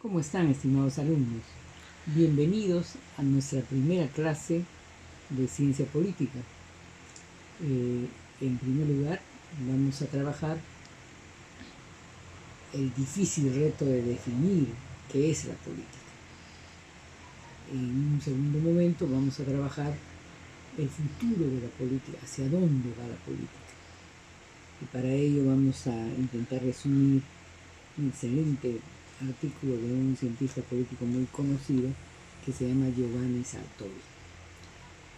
¿Cómo están, estimados alumnos? Bienvenidos a nuestra primera clase de ciencia política. En primer lugar, vamos a trabajar el difícil reto de definir qué es la política. En un segundo momento vamos a trabajar el futuro de la política, hacia dónde va la política. Y para ello vamos a intentar resumir un excelente artículo de un cientista político muy conocido que se llama Giovanni Sartori.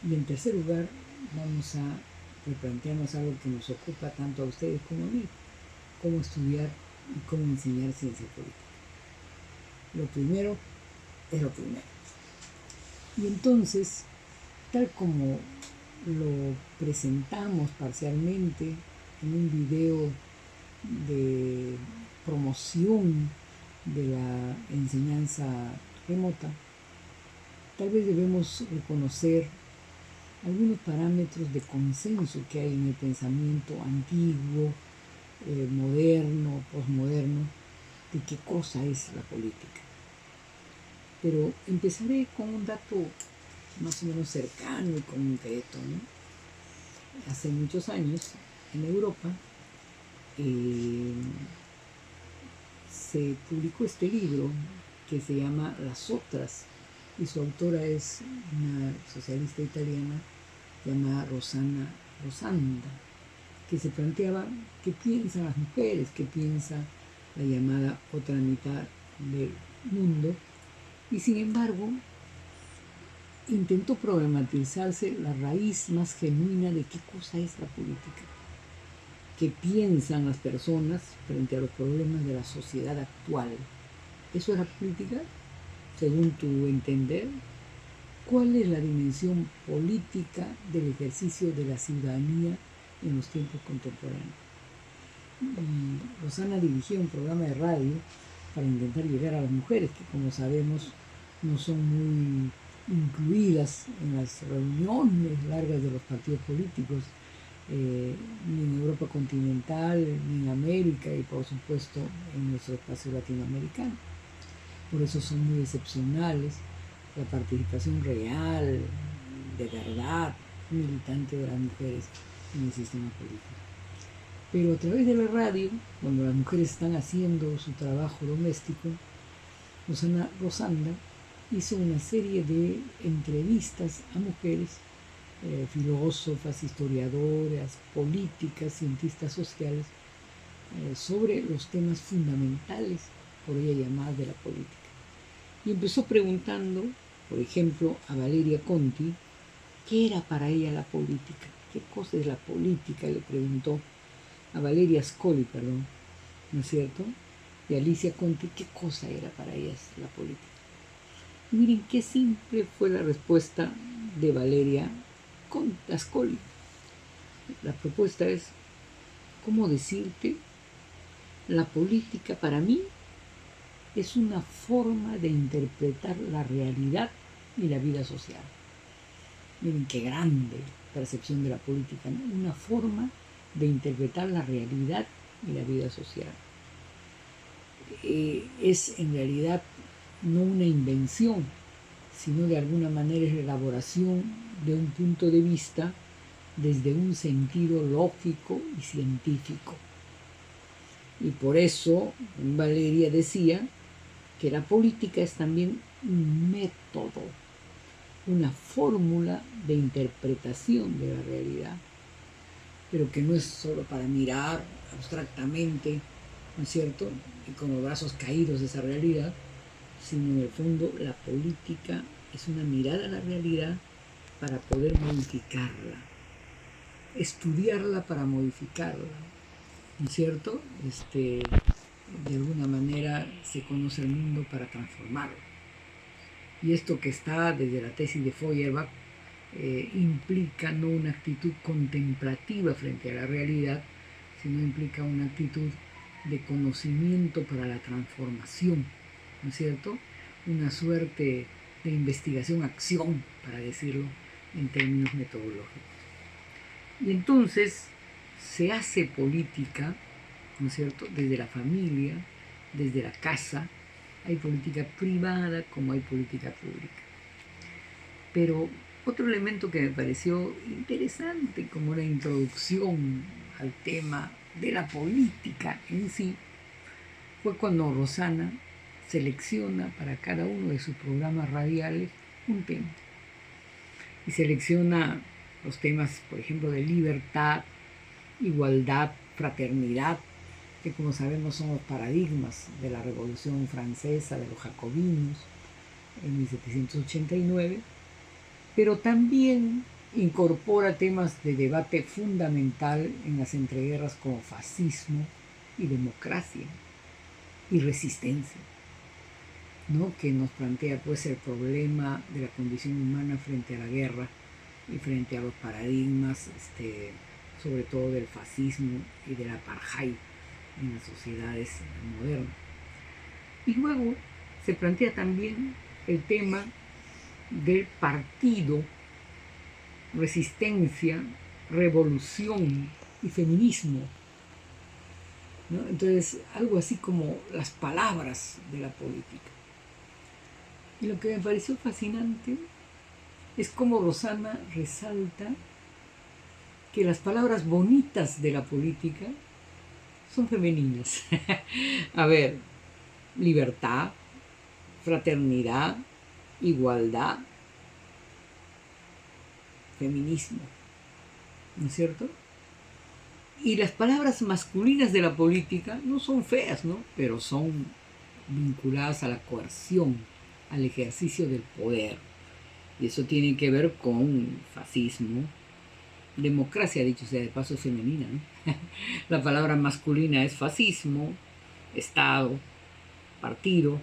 Y en tercer lugar vamos a replantearnos algo que nos ocupa tanto a ustedes como a mí: cómo estudiar y cómo enseñar ciencia política. Lo primero es lo primero. Y entonces, tal como lo presentamos parcialmente en un video de promoción de la enseñanza remota, tal vez debemos reconocer algunos parámetros de consenso que hay en el pensamiento antiguo, moderno, posmoderno, de qué cosa es la política. Pero empezaré con un dato más o menos cercano y concreto, ¿no? Hace muchos años, en Europa, se publicó este libro que se llama Las Otras, y su autora es una socialista italiana llamada Rossana Rosanda, que se planteaba qué piensan las mujeres, qué piensa la llamada otra mitad del mundo, y sin embargo intentó problematizarse la raíz más genuina de qué cosa es la política, qué piensan las personas frente a los problemas de la sociedad actual. ¿Eso es la política, según tu entender? ¿Cuál es la dimensión política del ejercicio de la ciudadanía en los tiempos contemporáneos? Y Rosana dirigía un programa de radio para intentar llegar a las mujeres, que como sabemos no son muy incluidas en las reuniones largas de los partidos políticos, ni en Europa continental, ni en América, y por supuesto en nuestro espacio latinoamericano. Por eso son muy excepcionales la participación real, de verdad, militante de las mujeres en el sistema político. Pero a través de la radio, cuando las mujeres están haciendo su trabajo doméstico, Rosana Rosanda hizo una serie de entrevistas a mujeres, filósofas, historiadoras, políticas, cientistas sociales, sobre los temas fundamentales, por ella llamadas, de la política. Y empezó preguntando, por ejemplo, a Valeria Conti, ¿qué era para ella la política? ¿Qué cosa es la política?, le preguntó a Valeria Scoli, perdón, ¿no es cierto? Y Alicia Conti, ¿qué cosa era para ellas la política? Y miren qué simple fue la respuesta de Valeria Ascoli. La propuesta es: ¿cómo decirte? La política para mí es una forma de interpretar la realidad y la vida social. Miren qué grande percepción de la política, ¿no? Una forma de interpretar la realidad y la vida social. Es en realidad no una invención, sino de alguna manera es la elaboración de un punto de vista desde un sentido lógico y científico. Y por eso Valeria decía que la política es también un método, una fórmula de interpretación de la realidad, pero que no es solo para mirar abstractamente, ¿no es cierto?, y con los brazos caídos de esa realidad, sino en el fondo la política es una mirada a la realidad para poder modificarla, estudiarla para modificarla, ¿no es cierto? De alguna manera se conoce el mundo para transformarlo. Y esto que está desde la tesis de Feuerbach implica no una actitud contemplativa frente a la realidad, sino implica una actitud de conocimiento para la transformación, ¿no es cierto? Una suerte de investigación-acción, para decirlo en términos metodológicos. Y entonces se hace política, ¿no es cierto?, desde la familia, desde la casa, Hay política privada como hay política pública. Pero otro elemento que me pareció interesante como una introducción al tema de la política en sí fue cuando Rosana selecciona para cada uno de sus programas radiales un tema. Y selecciona los temas, por ejemplo, de libertad, igualdad, fraternidad, que como sabemos son los paradigmas de la Revolución Francesa, de los jacobinos, en 1789, pero también incorpora temas de debate fundamental en las entreguerras como fascismo y democracia y resistencia, ¿no? Que nos plantea pues el problema de la condición humana frente a la guerra y frente a los paradigmas, sobre todo del fascismo y del apartheid en las sociedades modernas. Y luego se plantea también el tema del partido, resistencia, revolución y feminismo, ¿no? Entonces, algo así como las palabras de la política. Y lo que me pareció fascinante es cómo Rosana resalta que las palabras bonitas de la política son femeninas. A ver, libertad, fraternidad, igualdad, feminismo, ¿no es cierto? Y las palabras masculinas de la política no son feas, ¿no? Pero son vinculadas a la coerción, al ejercicio del poder. Y eso tiene que ver con fascismo, democracia, dicho sea de paso, es femenina, ¿no? La palabra masculina es fascismo, Estado, partido,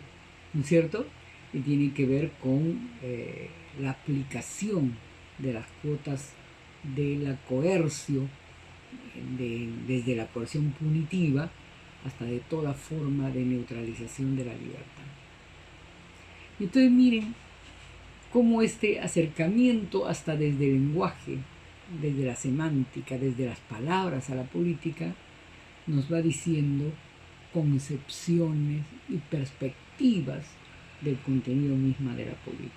¿no es cierto? Y tiene que ver con la aplicación de las cuotas de la coerción, desde la coerción punitiva hasta de toda forma de neutralización de la libertad. Y entonces miren cómo este acercamiento hasta desde el lenguaje, desde la semántica, desde las palabras a la política, nos va diciendo concepciones y perspectivas del contenido misma de la política.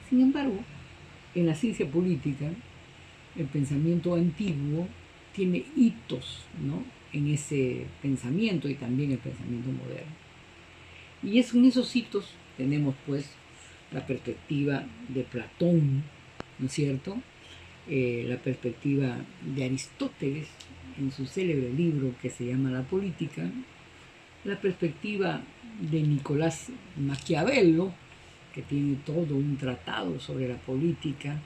Sin embargo, en la ciencia política, el pensamiento antiguo tiene hitos, ¿no?, en ese pensamiento y también el pensamiento moderno. Y en esos hitos tenemos pues la perspectiva de Platón, ¿no es cierto? La perspectiva de Aristóteles en su célebre libro que se llama La Política, la perspectiva de Nicolás Maquiavelo, que tiene todo un tratado sobre la política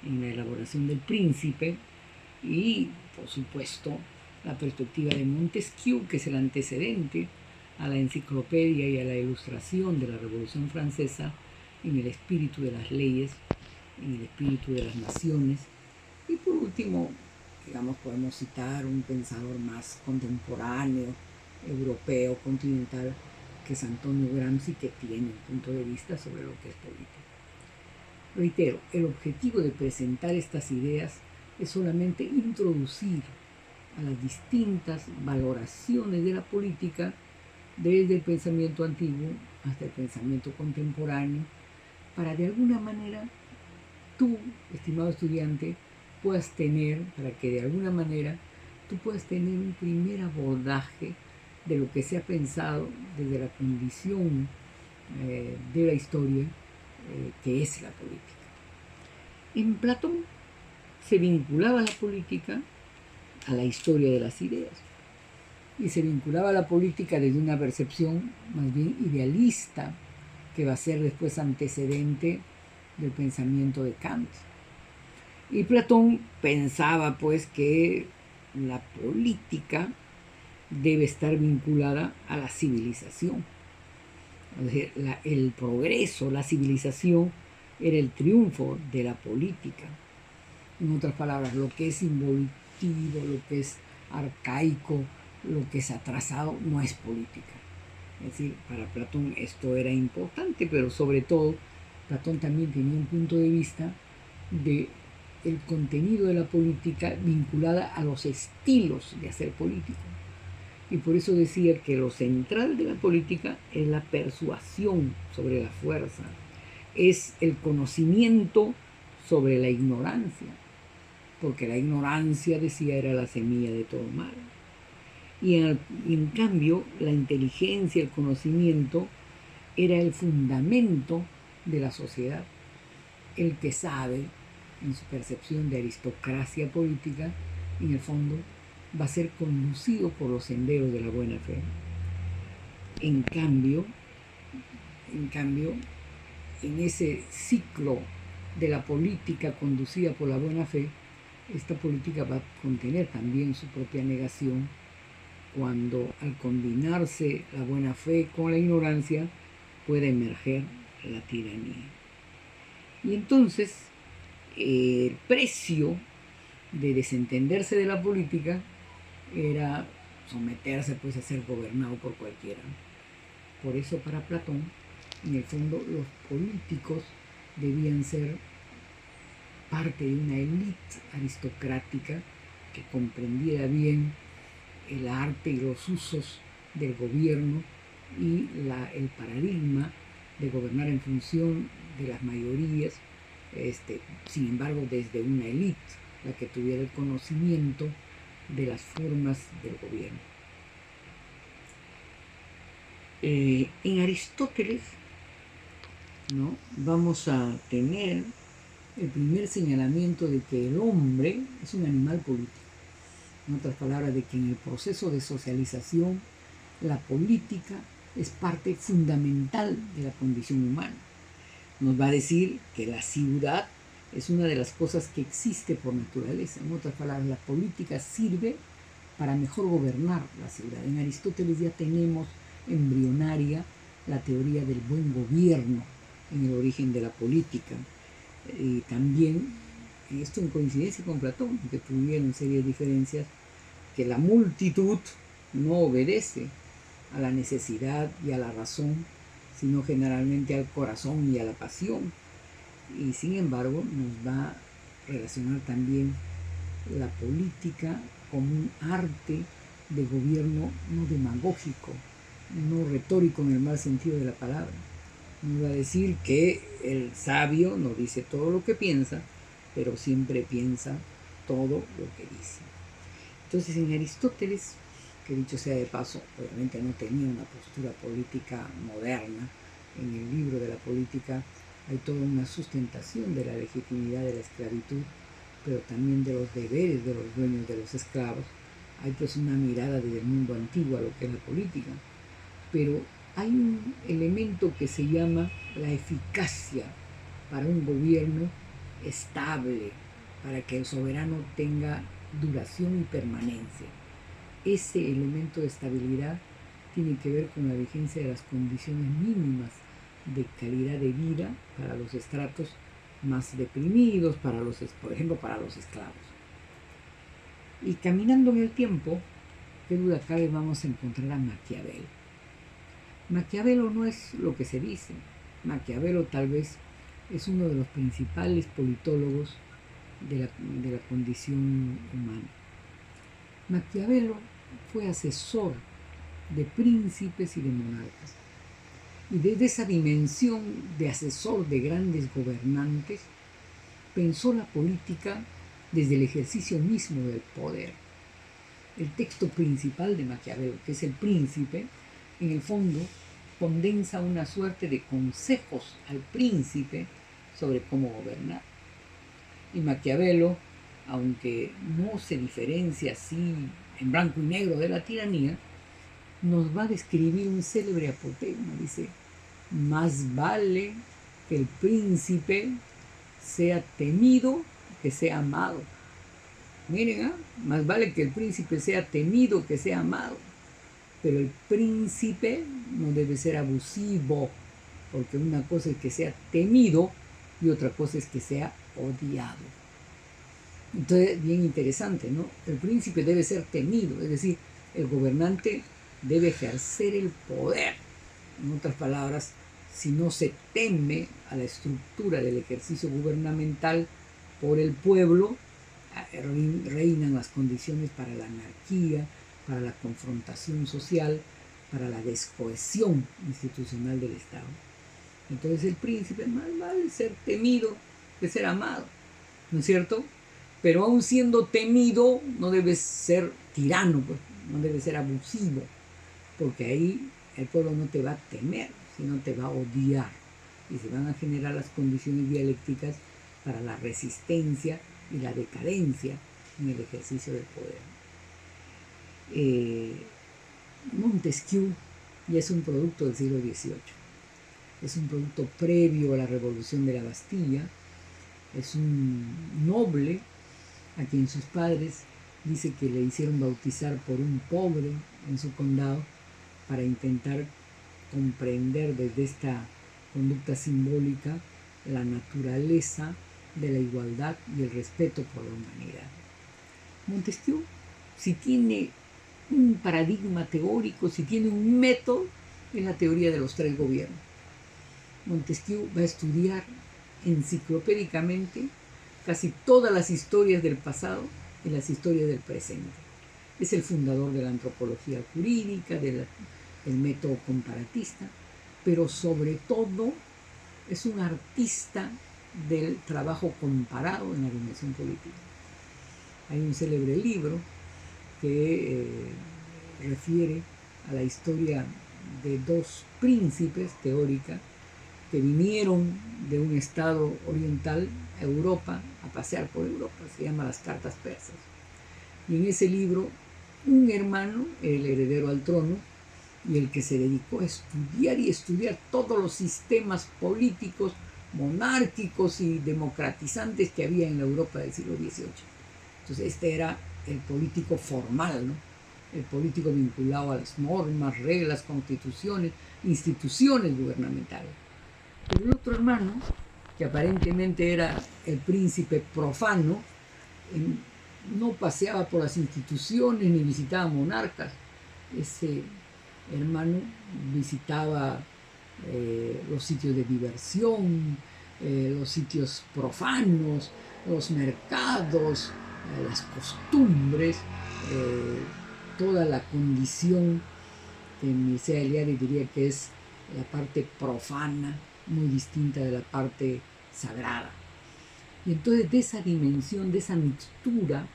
en la elaboración del Príncipe, y por supuesto la perspectiva de Montesquieu, que es el antecedente a la enciclopedia y a la ilustración de la Revolución Francesa en el espíritu de las leyes, en el espíritu de las naciones. Y por último, digamos, podemos citar un pensador más contemporáneo, europeo, continental, que es Antonio Gramsci, que tiene un punto de vista sobre lo que es política. Reitero, el objetivo de presentar estas ideas es solamente introducir a las distintas valoraciones de la política desde el pensamiento antiguo hasta el pensamiento contemporáneo, para de alguna manera tú, estimado estudiante, puedas tener, para que de alguna manera tú puedas tener un primer abordaje de lo que se ha pensado desde la condición de la historia que es la política. En Platón se vinculaba la política a la historia de las ideas y se vinculaba a la política desde una percepción más bien idealista que va a ser después antecedente del pensamiento de Kant. Y Platón pensaba pues que la política debe estar vinculada a la civilización. Es decir, el progreso, la civilización era el triunfo de la política. En otras palabras, lo que es involutivo, lo que es arcaico, lo que es atrasado, no es política. Es decir, para Platón esto era importante, pero sobre todo Platón también tenía un punto de vista de el contenido de la política vinculada a los estilos de hacer política. Y por eso decía que lo central de la política es la persuasión sobre la fuerza, es el conocimiento sobre la ignorancia, porque la ignorancia, decía, era la semilla de todo mal. Y en cambio, la inteligencia, el conocimiento, era el fundamento de la sociedad. El que sabe, en su percepción de aristocracia política, en el fondo, va a ser conducido por los senderos de la buena fe. En cambio, en ese ciclo de la política conducida por la buena fe, esta política va a contener también su propia negación cuando al combinarse la buena fe con la ignorancia puede emerger la tiranía. Y entonces el precio de desentenderse de la política era someterse pues a ser gobernado por cualquiera. Por eso para Platón, en el fondo, los políticos debían ser parte de una élite aristocrática que comprendiera bien el arte y los usos del gobierno y el paradigma de gobernar en función de las mayorías, sin embargo desde una élite, la que tuviera el conocimiento de las formas del gobierno. En Aristóteles, ¿no?, vamos a tener el primer señalamiento de que el hombre es un animal político. En otras palabras, de que en el proceso de socialización la política es parte fundamental de la condición humana. Nos va a decir que la ciudad es una de las cosas que existe por naturaleza. En otras palabras, la política sirve para mejor gobernar la ciudad. En Aristóteles ya tenemos embrionaria la teoría del buen gobierno en el origen de la política. Y también, esto en coincidencia con Platón, que tuvieron serias diferencias, que la multitud no obedece a la necesidad y a la razón, sino generalmente al corazón y a la pasión. Y sin embargo nos va a relacionar también la política como un arte de gobierno no demagógico, no retórico en el mal sentido de la palabra. Nos va a decir que el sabio no dice todo lo que piensa, pero siempre piensa todo lo que dice. Entonces en Aristóteles, que dicho sea de paso, obviamente no tenía una postura política moderna, en el libro de la política hay toda una sustentación de la legitimidad de la esclavitud, pero también de los deberes de los dueños de los esclavos. Hay pues una mirada desde el mundo antiguo a lo que es la política, pero hay un elemento que se llama la eficacia para un gobierno estable, para que el soberano tenga duración y permanencia. Ese elemento de estabilidad tiene que ver con la vigencia de las condiciones mínimas de calidad de vida para los estratos más deprimidos, por ejemplo, para los esclavos. Y caminando en el tiempo, qué duda cabe, vamos a encontrar a Maquiavelo. Maquiavelo no es lo que se dice. Maquiavelo tal vez es uno de los principales politólogos de la condición humana. Maquiavelo fue asesor de príncipes y de monarcas. Y desde esa dimensión de asesor de grandes gobernantes, pensó la política desde el ejercicio mismo del poder. El texto principal de Maquiavelo, que es El Príncipe, en el fondo condensa una suerte de consejos al príncipe sobre cómo gobernar. Y Maquiavelo, aunque no se diferencia así en blanco y negro de la tiranía, nos va a describir un célebre apotegma. Dice: más vale que el príncipe sea temido que sea amado. Miren, más vale que el príncipe sea temido que sea amado. Pero el príncipe no debe ser abusivo, porque una cosa es que sea temido y otra cosa es que sea odiado. Entonces, bien interesante, ¿no? El príncipe debe ser temido, es decir, el gobernante debe ejercer el poder. En otras palabras, si no se teme a la estructura del ejercicio gubernamental por el pueblo, reinan las condiciones para la anarquía, para la confrontación social, para la descohesión institucional del Estado. Entonces el príncipe más vale ser temido que ser amado, ¿no es cierto? Pero aún siendo temido no debe ser tirano, pues, no debe ser abusivo, porque ahí el pueblo no te va a temer, sino te va a odiar. Y se van a generar las condiciones dialécticas para la resistencia y la decadencia en el ejercicio del poder. Montesquieu ya es un producto del siglo XVIII. Es un producto previo a la Revolución de la Bastilla. Es un noble a quien sus padres dice que le hicieron bautizar por un pobre en su condado para intentar comprender desde esta conducta simbólica la naturaleza de la igualdad y el respeto por la humanidad. Montesquieu, si tiene un paradigma teórico, si tiene un método, es la teoría de los tres gobiernos. Montesquieu va a estudiar enciclopédicamente casi todas las historias del pasado y las historias del presente. Es el fundador de la antropología jurídica, del método comparatista, pero sobre todo es un artista del trabajo comparado en la dimensión política. Hay un célebre libro que refiere a la historia de dos príncipes teóricas que vinieron de un estado oriental a Europa, a pasear por Europa, se llama Las Cartas Persas. Y en ese libro, un hermano, el heredero al trono, y el que se dedicó a estudiar y estudiar todos los sistemas políticos, monárquicos y democratizantes que había en la Europa del siglo XVIII. Entonces este era el político formal, ¿no? El político vinculado a las normas, reglas, constituciones, instituciones gubernamentales. Pero el otro hermano, que aparentemente era el príncipe profano, no paseaba por las instituciones ni visitaba monarcas. Ese hermano visitaba los sitios de diversión, los sitios profanos, los mercados, las costumbres, toda la condición que Mircea Eliade diría que es la parte profana, muy distinta de la parte sagrada. Y entonces de esa dimensión, de esa mixtura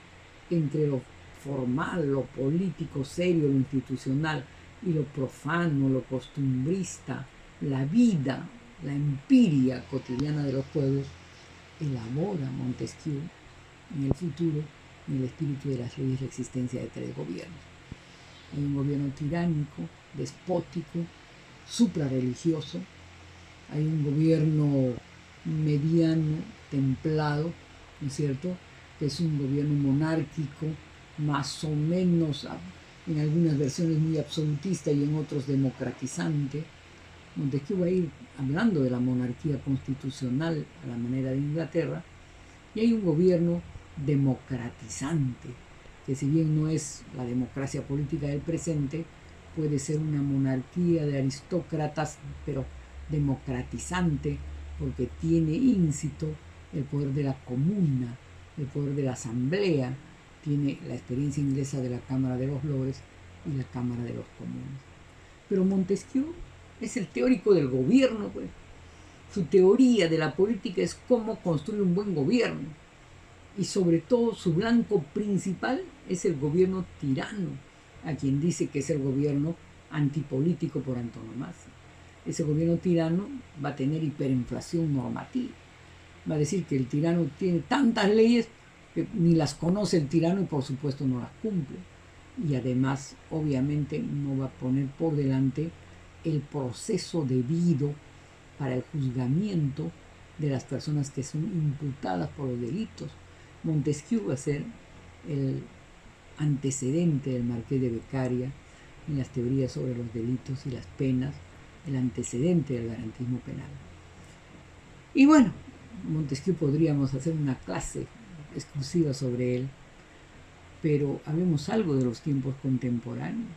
entre lo formal, lo político, serio, lo institucional, y lo profano, lo costumbrista, la vida, la empiria cotidiana de los pueblos, elabora Montesquieu en el futuro, en el espíritu de las leyes, la existencia de tres gobiernos. Hay un gobierno tiránico, despótico, suprarreligioso, hay un gobierno mediano, templado, ¿no es cierto?, que es un gobierno monárquico, más o menos, en algunas versiones muy absolutista y en otros democratizante. Montesquieu va a ir hablando de la monarquía constitucional a la manera de Inglaterra, y hay un gobierno democratizante, que si bien no es la democracia política del presente, puede ser una monarquía de aristócratas, pero democratizante, porque tiene íncito el poder de la comuna, el poder de la asamblea, tiene la experiencia inglesa de la Cámara de los Lores y la Cámara de los Comunes. Pero Montesquieu es el teórico del gobierno, pues. Su teoría de la política es cómo construir un buen gobierno. Y sobre todo su blanco principal es el gobierno tirano, a quien dice que es el gobierno antipolítico por antonomasia. Ese gobierno tirano va a tener hiperinflación normativa. Va a decir que el tirano tiene tantas leyes que ni las conoce el tirano y por supuesto no las cumple. Y además, obviamente, no va a poner por delante el proceso debido para el juzgamiento de las personas que son imputadas por los delitos. Montesquieu va a ser el antecedente del Marqués de Beccaria en las teorías sobre los delitos y las penas, el antecedente del garantismo penal. Y bueno, Montesquieu podríamos hacer una clase exclusiva sobre él, pero hablemos algo de los tiempos contemporáneos.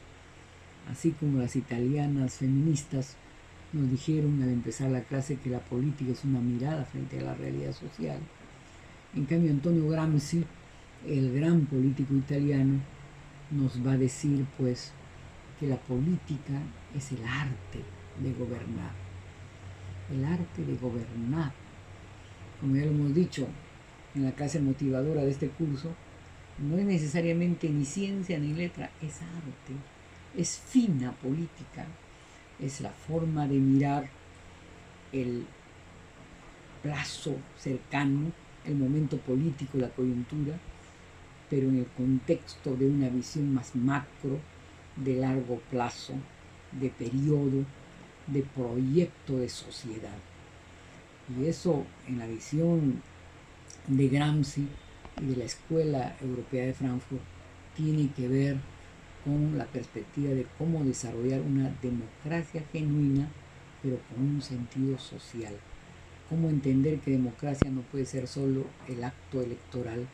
Así como las italianas feministas nos dijeron al empezar la clase que la política es una mirada frente a la realidad social. En cambio, Antonio Gramsci, el gran político italiano, nos va a decir pues que la política es el arte de gobernar. El arte de gobernar. Como ya lo hemos dicho en la clase motivadora de este curso, no es necesariamente ni ciencia ni letra, es arte, es fina política, es la forma de mirar el plazo cercano, el momento político, la coyuntura, pero en el contexto de una visión más macro, de largo plazo, de periodo, de proyecto de sociedad. Y eso en la visión de Gramsci y de la Escuela Europea de Frankfurt tiene que ver con la perspectiva de cómo desarrollar una democracia genuina, pero con un sentido social. Cómo entender que democracia no puede ser solo el acto electoral,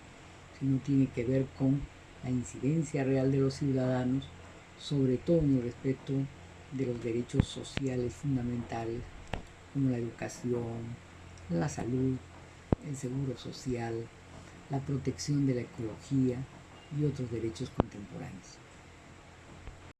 sino tiene que ver con la incidencia real de los ciudadanos, sobre todo en el respeto de los derechos sociales fundamentales, como la educación, la salud, el seguro social, la protección de la ecología y otros derechos contemporáneos.